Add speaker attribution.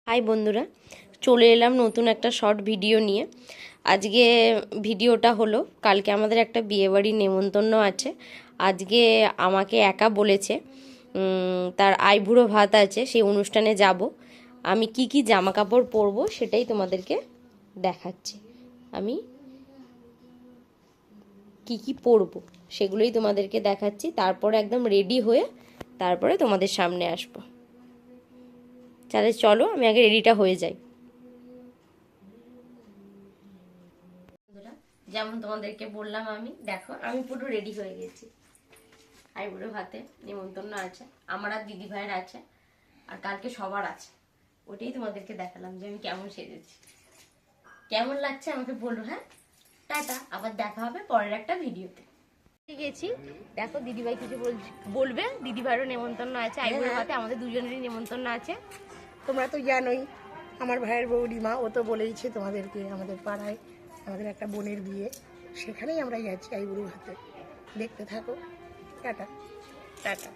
Speaker 1: High বন্ধুরা, চলে এলাম নতুন একটা শর্ট ভিডিও নিয়ে। আজকে ভিডিওটা হলো, কালকে আমাদের একটা বিয়েবাড়ির নেমন্তন্ন আছে। আজকে আমাকে একা বলেছে, তার আইবুড়ো ভাত আছে, সেই অনুষ্ঠানে যাব। আমি কি কি জামা কাপড় পরবো সেটাই তোমাদেরকে দেখাচ্ছি। আমি কি কি পরবো সেগুলোই তোমাদেরকে দেখাচ্ছি। তারপরে একদম রেডি হয়ে তারপরে তোমাদের সামনে আসবো। তাহলে চলো, আমি আগে রেডিটা হয়ে যাই। যেমন তোমাদেরকে বললাম, আমি দেখো আমি পুরো রেডি হয়ে গেছি। আইবুড়ো ভাতে নিমন্ত্রণ আছে, আমার আর দিদি ভাইয়ের আছে, আর কালকে সবার আছে। ওটাই তোমাদেরকে দেখালাম যে আমি কেমন সেজেছি। কেমন লাগছে আমাকে বলো। হ্যাঁ, টাটা, আবার দেখা হবে পরের একটা ভিডিওতে। গেছি, দেখো দিদিভাই কিছু বলবে। দিদিভাইয়েরও নেমন্তন্ন আছে, আইবুড়ো ভাতে আমাদের দুজনেরই নেমন্তন্ন আছে।
Speaker 2: তোমরা তো জানোই, আমার ভাইয়ের বৌদিমা ও তো বলেইছে তোমাদেরকে, আমাদের পাড়ায় আমাদের একটা বোনের বিয়ে, সেখানেই আমরা যাচ্ছি আইবুড়ো ভাতে। দেখতে থাকো। Tata tata.